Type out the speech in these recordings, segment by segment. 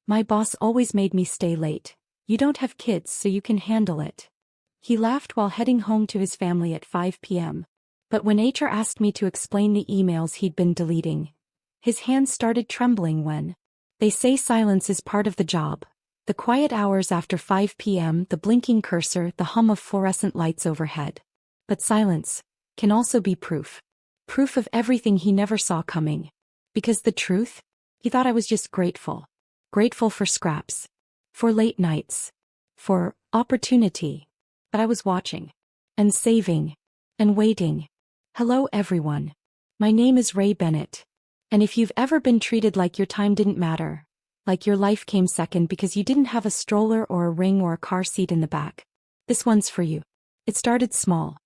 My boss always made me stay late. You don't have kids so you can handle it. He laughed while heading home to his family at 5 p.m. But when HR asked me to explain the emails he'd been deleting, his hands started trembling when they say silence is part of the job. The quiet hours after 5 p.m., the blinking cursor, the hum of fluorescent lights overhead. But silence can also be proof. Proof of everything he never saw coming. Because the truth? He thought I was just grateful. Grateful for scraps. For late nights. For opportunity. But I was watching. And saving. And waiting. Hello everyone. My name is Ray Bennett. And if you've ever been treated like your time didn't matter, like your life came second because you didn't have a stroller or a ring or a car seat in the back, this one's for you. It started small.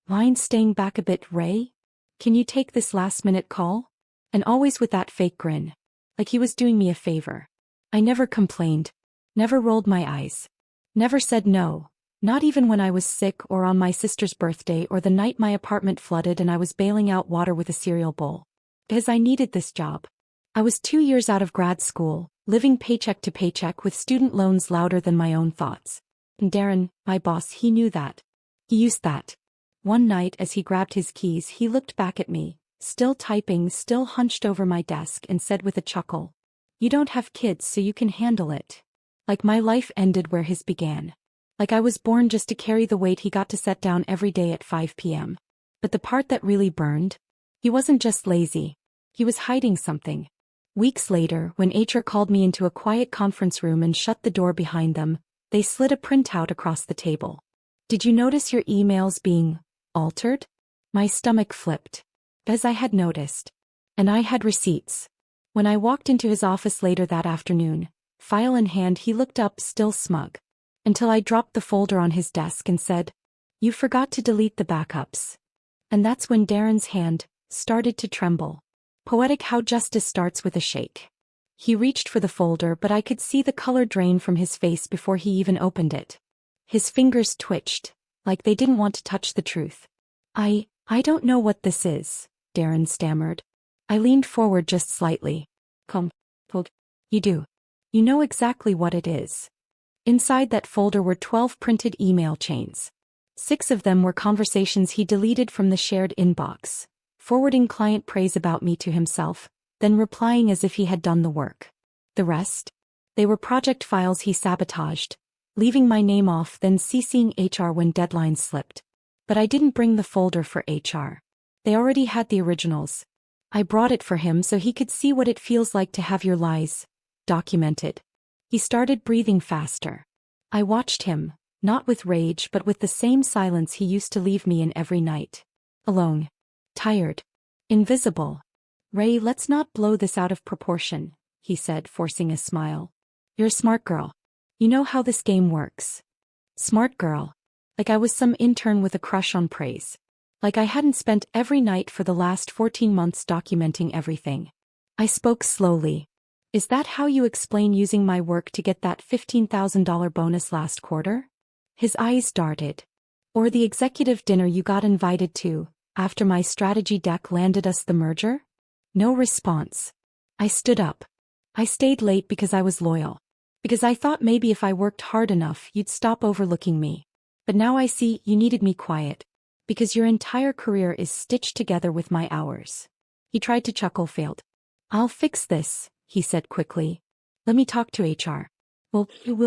Mind staying back a bit, Ray? Can you take this last-minute call? And always with that fake grin. Like he was doing me a favor. I never complained. Never rolled my eyes. Never said no. Not even when I was sick or on my sister's birthday or the night my apartment flooded and I was bailing out water with a cereal bowl. Because I needed this job. I was 2 years out of grad school, living paycheck to paycheck with student loans louder than my own thoughts. And Darren, my boss, he knew that. He used that. One night as he grabbed his keys he looked back at me, still typing, still hunched over my desk and said with a chuckle, "You don't have kids so you can handle it." Like my life ended where his began. Like I was born just to carry the weight he got to set down every day at 5 p.m. But the part that really burned? He wasn't just lazy. He was hiding something. Weeks later, when HR called me into a quiet conference room and shut the door behind them, they slid a printout across the table. "Did you notice your emails being altered?" My stomach flipped. As I had noticed. And I had receipts. When I walked into his office later that afternoon, file in hand, he looked up, still smug. Until I dropped the folder on his desk and said, "You forgot to delete the backups." And that's when Darren's hand started to tremble. Poetic how justice starts with a shake. He reached for the folder but I could see the color drain from his face before he even opened it. His fingers twitched, like they didn't want to touch the truth. I don't know what this is," Darren stammered. I leaned forward just slightly. "Come, you do. You know exactly what it is." Inside that folder were 12 printed email chains. 6 of them were conversations he deleted from the shared inbox, forwarding client praise about me to himself, then replying as if he had done the work. The rest? They were project files he sabotaged, leaving my name off, then CCing HR when deadlines slipped. But I didn't bring the folder for HR. They already had the originals. I brought it for him so he could see what it feels like to have your lies documented. He started breathing faster. I watched him, not with rage but with the same silence he used to leave me in every night. Alone. Tired. Invisible. "Ray, let's not blow this out of proportion," he said, forcing a smile. "You're a smart girl. You know how this game works." Smart girl. Like I was some intern with a crush on praise. Like I hadn't spent every night for the last 14 months documenting everything. I spoke slowly. "Is that how you explain using my work to get that $15,000 bonus last quarter?" His eyes darted. "Or the executive dinner you got invited to, after my strategy deck landed us the merger?" No response. I stood up. "I stayed late because I was loyal. Because I thought maybe if I worked hard enough you'd stop overlooking me. But now I see you needed me quiet. Because your entire career is stitched together with my hours." He tried to chuckle, failed. "I'll fix this," he said quickly. "Let me talk to HR. We'll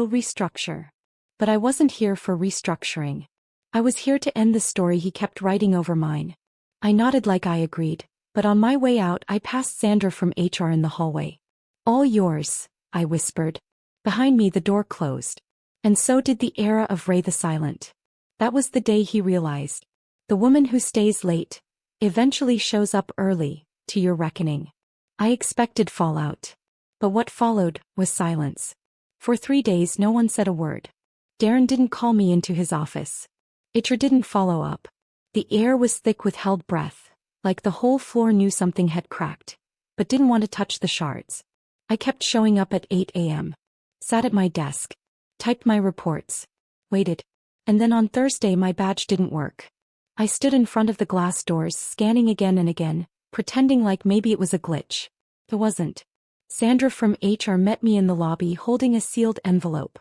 restructure." But I wasn't here for restructuring. I was here to end the story he kept writing over mine. I nodded like I agreed, but on my way out I passed Sandra from HR in the hallway. "All yours," I whispered. Behind me the door closed. And so did the era of Ray the Silent. That was the day he realized. The woman who stays late eventually shows up early, to your reckoning. I expected fallout. But what followed was silence. For 3 days no one said a word. Darren didn't call me into his office. HR didn't follow up. The air was thick with held breath, like the whole floor knew something had cracked, but didn't want to touch the shards. I kept showing up at 8 a.m. Sat at my desk. Typed my reports. Waited. And then on Thursday my badge didn't work. I stood in front of the glass doors scanning again and again, pretending like maybe it was a glitch. It wasn't. Sandra from HR met me in the lobby holding a sealed envelope.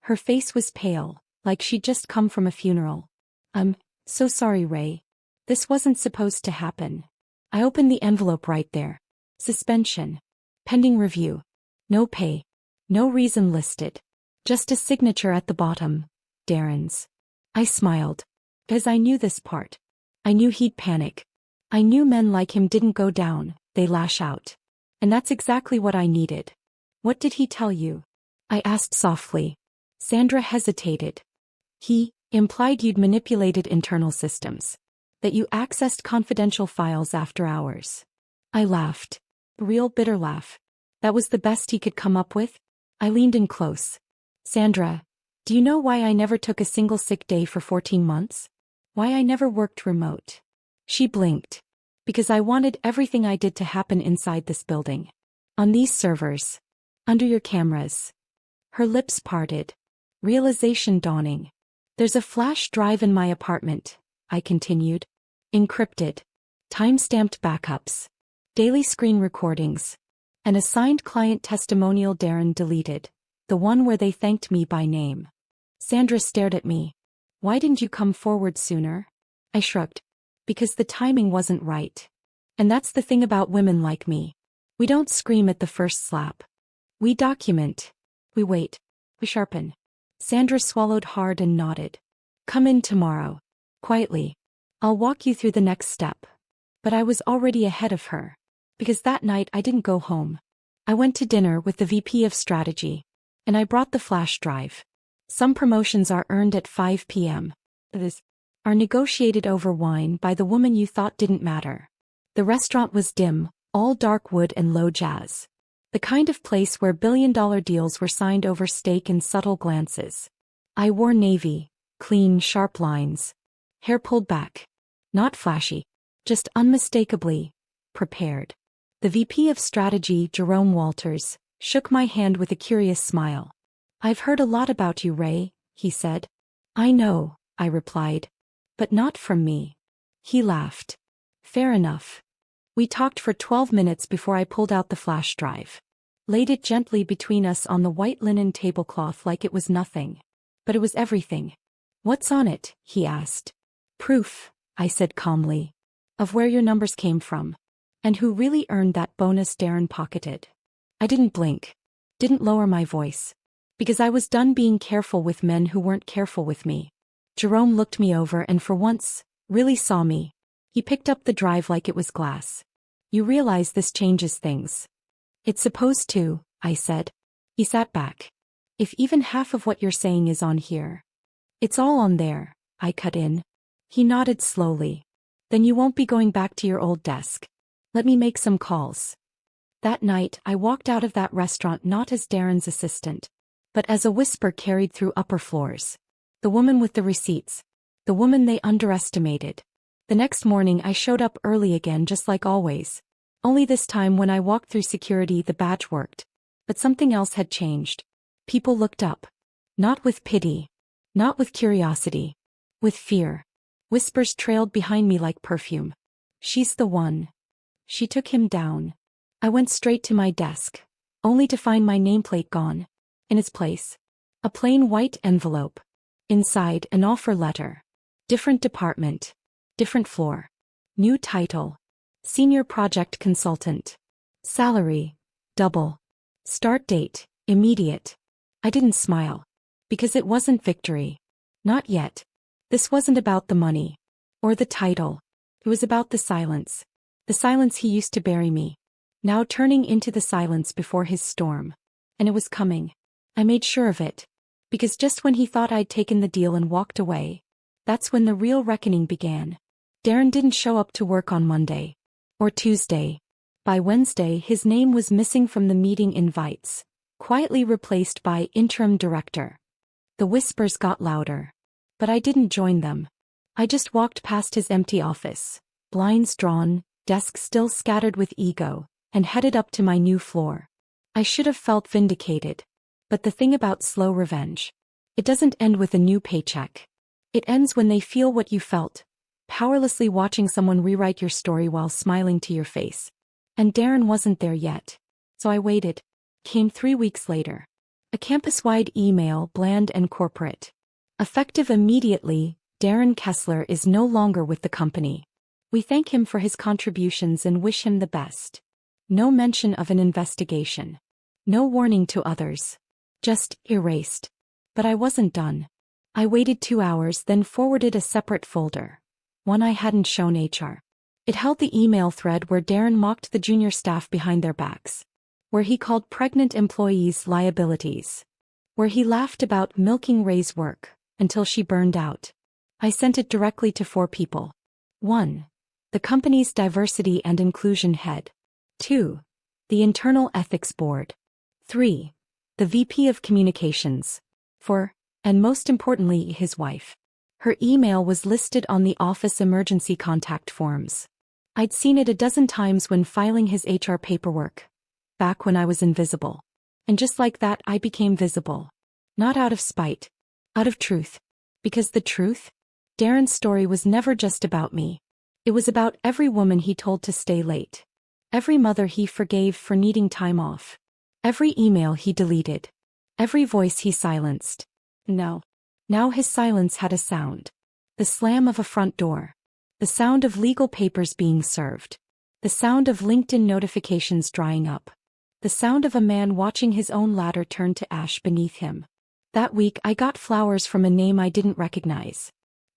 Her face was pale, like she'd just come from a funeral. "I'm so sorry, Ray. This wasn't supposed to happen." I opened the envelope right there. Suspension. Pending review. No pay. No reason listed. Just a signature at the bottom. Darren's. I smiled. As I knew this part. I knew he'd panic. I knew men like him didn't go down, they lash out. And that's exactly what I needed. "What did he tell you?" I asked softly. Sandra hesitated. "He implied you'd manipulated internal systems. That you accessed confidential files after hours." I laughed. A real bitter laugh. That was the best he could come up with? I leaned in close. "Sandra, do you know why I never took a single sick day for 14 months? Why I never worked remote?" She blinked. "Because I wanted everything I did to happen inside this building. On these servers. Under your cameras." Her lips parted. Realization dawning. "There's a flash drive in my apartment," I continued. "Encrypted. Time-stamped backups. Daily screen recordings. An assigned client testimonial Darren deleted. The one where they thanked me by name." Sandra stared at me. "Why didn't you come forward sooner?" I shrugged. "Because the timing wasn't right. And that's the thing about women like me. We don't scream at the first slap. We document. We wait. We sharpen." Sandra swallowed hard and nodded. "Come in tomorrow. Quietly. I'll walk you through the next step." But I was already ahead of her. Because that night I didn't go home. I went to dinner with the VP of Strategy. And I brought the flash drive. Some promotions are earned at 5 p.m. Others are negotiated over wine by the woman you thought didn't matter. The restaurant was dim, all dark wood and low jazz. The kind of place where billion-dollar deals were signed over steak and subtle glances. I wore navy, clean, sharp lines. Hair pulled back. Not flashy. Just unmistakably prepared. The VP of Strategy, Jerome Walters, shook my hand with a curious smile. "I've heard a lot about you, Ray," he said. "I know," I replied. "But not from me." He laughed. "Fair enough." We talked for 12 minutes before I pulled out the flash drive. Laid it gently between us on the white linen tablecloth like it was nothing. But it was everything. "What's on it?" he asked. "Proof," I said calmly. "Of where your numbers came from. And who really earned that bonus Darren pocketed." I didn't blink. Didn't lower my voice. Because I was done being careful with men who weren't careful with me. Jerome looked me over and for once, really saw me. He picked up the drive like it was glass. "You realize this changes things." "It's supposed to," I said. He sat back. "If even half of what you're saying is on here." "It's all on there," I cut in. He nodded slowly. "Then you won't be going back to your old desk. Let me make some calls." That night I walked out of that restaurant not as Darren's assistant, but as a whisper carried through upper floors. The woman with the receipts. The woman they underestimated. The next morning I showed up early again just like always. Only this time when I walked through security the badge worked. But something else had changed. People looked up. Not with pity. Not with curiosity. With fear. Whispers trailed behind me like perfume. "She's the one." She took him down. I went straight to my desk. Only to find my nameplate gone. In its place. A plain white envelope. Inside an offer letter. Different department. Different floor. New title. Senior Project Consultant. Salary. Double. Start date. Immediate. I didn't smile. Because it wasn't victory. Not yet. This wasn't about the money. Or the title. It was about the silence. The silence he used to bury me. Now turning into the silence before his storm. And it was coming. I made sure of it. Because just when he thought I'd taken the deal and walked away, that's when the real reckoning began. Darren didn't show up to work on Monday. Or Tuesday. By Wednesday his name was missing from the meeting invites, quietly replaced by interim director. The whispers got louder. But I didn't join them. I just walked past his empty office, blinds drawn, desk still scattered with ego, and headed up to my new floor. I should have felt vindicated. But the thing about slow revenge. It doesn't end with a new paycheck. It ends when they feel what you felt, powerlessly watching someone rewrite your story while smiling to your face. And Darren wasn't there yet. So I waited. Came 3 weeks later. A campus-wide email, bland and corporate. Effective immediately, Darren Kessler is no longer with the company. We thank him for his contributions and wish him the best. No mention of an investigation. No warning to others. Just erased. But I wasn't done. I waited 2 hours, then forwarded a separate folder. One I hadn't shown HR. It held the email thread where Darren mocked the junior staff behind their backs. Where he called pregnant employees liabilities. Where he laughed about milking Ray's work, until she burned out. I sent it directly to 4 people. 1. The company's diversity and inclusion head. 2. The internal ethics board. 3. The VP of communications. 4. And most importantly, his wife. Her email was listed on the office emergency contact forms. I'd seen it a dozen times when filing his HR paperwork. Back when I was invisible. And just like that, I became visible. Not out of spite. Out of truth. Because the truth? Darren's story was never just about me. It was about every woman he told to stay late. Every mother he forgave for needing time off. Every email he deleted. Every voice he silenced. No. Now his silence had a sound. The slam of a front door. The sound of legal papers being served. The sound of LinkedIn notifications drying up. The sound of a man watching his own ladder turn to ash beneath him. That week I got flowers from a name I didn't recognize.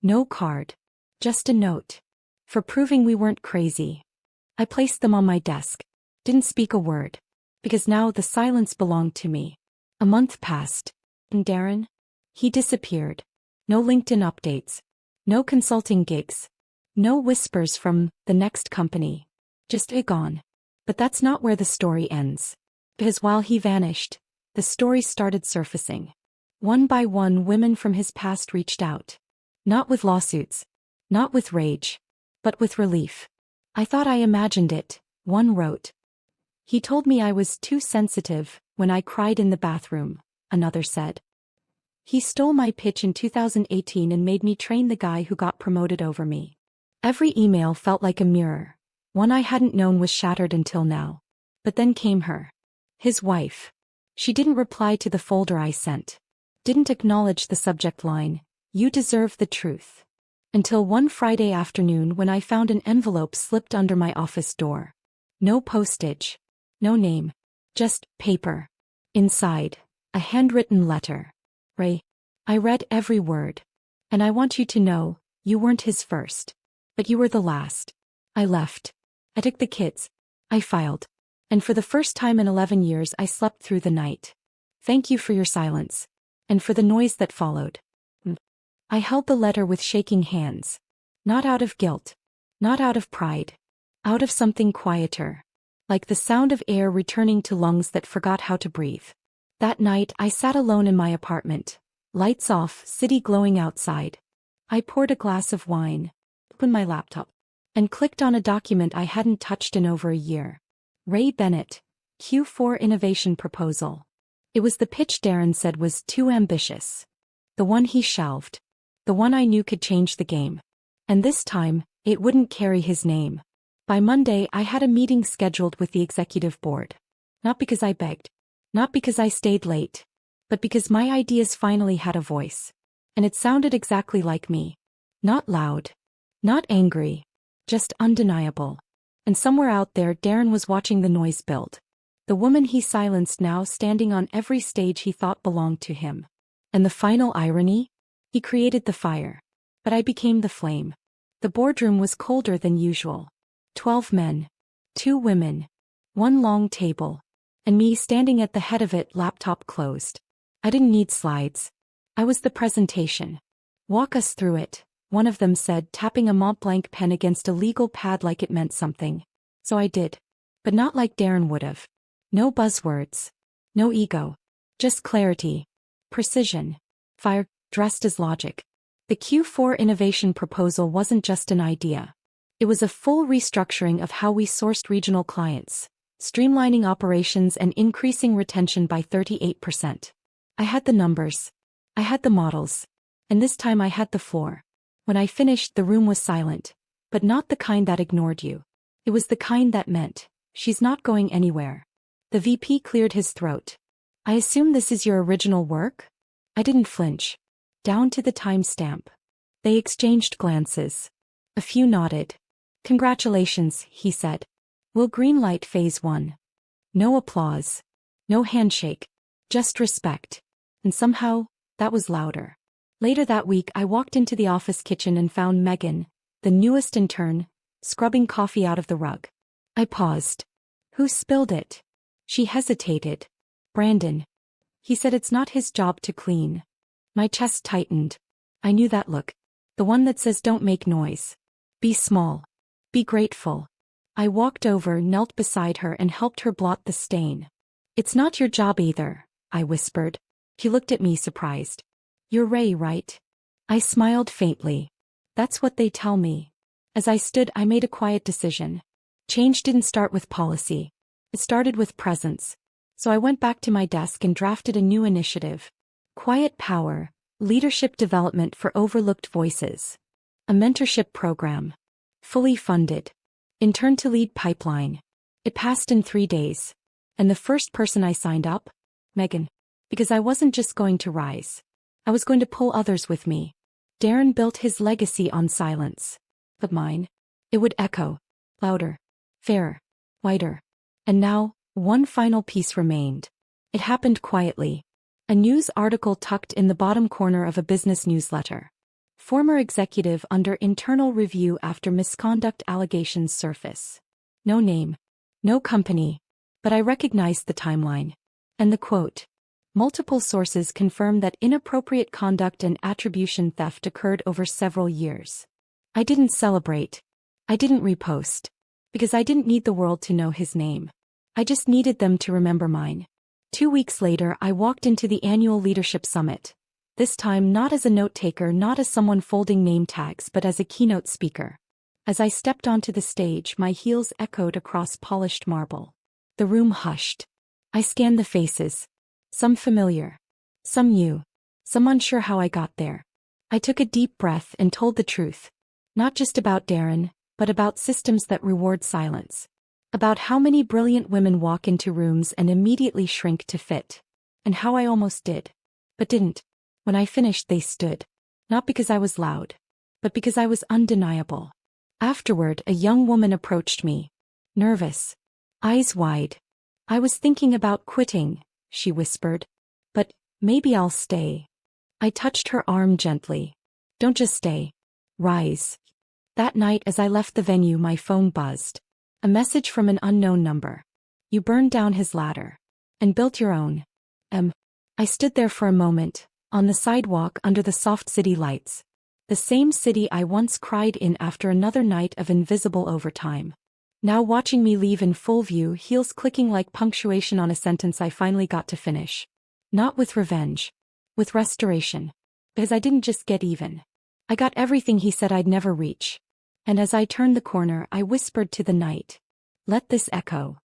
No card. Just a note. For proving we weren't crazy. I placed them on my desk. Didn't speak a word. Because now the silence belonged to me. A month passed. And Darren? He disappeared. No LinkedIn updates. No consulting gigs. No whispers from the next company. Just gone. But that's not where the story ends. Because while he vanished, the story started surfacing. One by one, women from his past reached out. Not with lawsuits. Not with rage. But with relief. I thought I imagined it, one wrote. He told me I was too sensitive when I cried in the bathroom, another said. He stole my pitch in 2018 and made me train the guy who got promoted over me. Every email felt like a mirror. One I hadn't known was shattered until now. But then came her. His wife. She didn't reply to the folder I sent. Didn't acknowledge the subject line, "You deserve the truth." Until one Friday afternoon when I found an envelope slipped under my office door. No postage. No name. Just paper. Inside, a handwritten letter. Ray. I read every word. And I want you to know, you weren't his first. But you were the last. I left. I took the kids. I filed. And for the first time in 11 years I slept through the night. Thank you for your silence. And for the noise that followed. I held the letter with shaking hands. Not out of guilt. Not out of pride. Out of something quieter. Like the sound of air returning to lungs that forgot how to breathe. That night I sat alone in my apartment. Lights off, city glowing outside. I poured a glass of wine. Opened my laptop. And clicked on a document I hadn't touched in over a year. Ray Bennett. Q4 Innovation Proposal. It was the pitch Darren said was too ambitious. The one he shelved. The one I knew could change the game. And this time, it wouldn't carry his name. By Monday I had a meeting scheduled with the executive board. Not because I begged. Not because I stayed late. But because my ideas finally had a voice. And it sounded exactly like me. Not loud. Not angry. Just undeniable. And somewhere out there Darren was watching the noise build. The woman he silenced now standing on every stage he thought belonged to him. And the final irony? He created the fire. But I became the flame. The boardroom was colder than usual. 12 men. 2 women. 1 long table. And me standing at the head of it, laptop closed. I didn't need slides. I was the presentation. Walk us through it. One of them said, tapping a Montblanc pen against a legal pad like it meant something. So I did. But not like Darren would have. No buzzwords. No ego. Just clarity. Precision. Fire, dressed as logic. The Q4 innovation proposal wasn't just an idea. It was a full restructuring of how we sourced regional clients, streamlining operations and increasing retention by 38%. I had the numbers. I had the models. And this time I had the floor. When I finished, the room was silent, but not the kind that ignored you. It was the kind that meant, she's not going anywhere. The VP cleared his throat. I assume this is your original work? I didn't flinch. Down to the timestamp. They exchanged glances. A few nodded. Congratulations, he said. We'll greenlight phase 1. No applause. No handshake. Just respect. And somehow, that was louder. Later that week I walked into the office kitchen and found Megan, the newest intern, scrubbing coffee out of the rug. I paused. Who spilled it? She hesitated. Brandon. He said it's not his job to clean. My chest tightened. I knew that look. The one that says don't make noise. Be small. Be grateful. I walked over, knelt beside her and helped her blot the stain. It's not your job either, I whispered. He looked at me surprised. You're Ray, right? I smiled faintly. That's what they tell me. As I stood, I made a quiet decision. Change didn't start with policy. It started with presence. So I went back to my desk and drafted a new initiative. Quiet Power, Leadership Development for Overlooked Voices. A mentorship program. Fully funded. Intern to lead pipeline. It passed in 3 days. And the first person I signed up? Megan. Because I wasn't just going to rise. I was going to pull others with me. Darren built his legacy on silence. But mine? It would echo. Louder. Fairer. Wider. And now, one final piece remained. It happened quietly. A news article tucked in the bottom corner of a business newsletter. Former executive under internal review after misconduct allegations surface. No name. No company. But I recognized the timeline. And the quote. Multiple sources confirm that inappropriate conduct and attribution theft occurred over several years. I didn't celebrate. I didn't repost. Because I didn't need the world to know his name. I just needed them to remember mine. 2 weeks later, I walked into the annual leadership summit. This time not as a note-taker, not as someone folding name tags, but as a keynote speaker. As I stepped onto the stage, my heels echoed across polished marble. The room hushed. I scanned the faces. Some familiar. Some new. Some unsure how I got there. I took a deep breath and told the truth. Not just about Darren, but about systems that reward silence. About how many brilliant women walk into rooms and immediately shrink to fit. And how I almost did. But didn't. When I finished, they stood. Not because I was loud. But because I was undeniable. Afterward, a young woman approached me. Nervous. Eyes wide. I was thinking about quitting, she whispered. But maybe I'll stay. I touched her arm gently. Don't just stay. Rise. That night as I left the venue, my phone buzzed. A message from an unknown number. You burned down his ladder. And built your own. I stood there for a moment, on the sidewalk under the soft city lights. The same city I once cried in after another night of invisible overtime. Now watching me leave in full view, heels clicking like punctuation on a sentence I finally got to finish. Not with revenge. With restoration. Because I didn't just get even. I got everything he said I'd never reach. And as I turned the corner, I whispered to the night. Let this echo.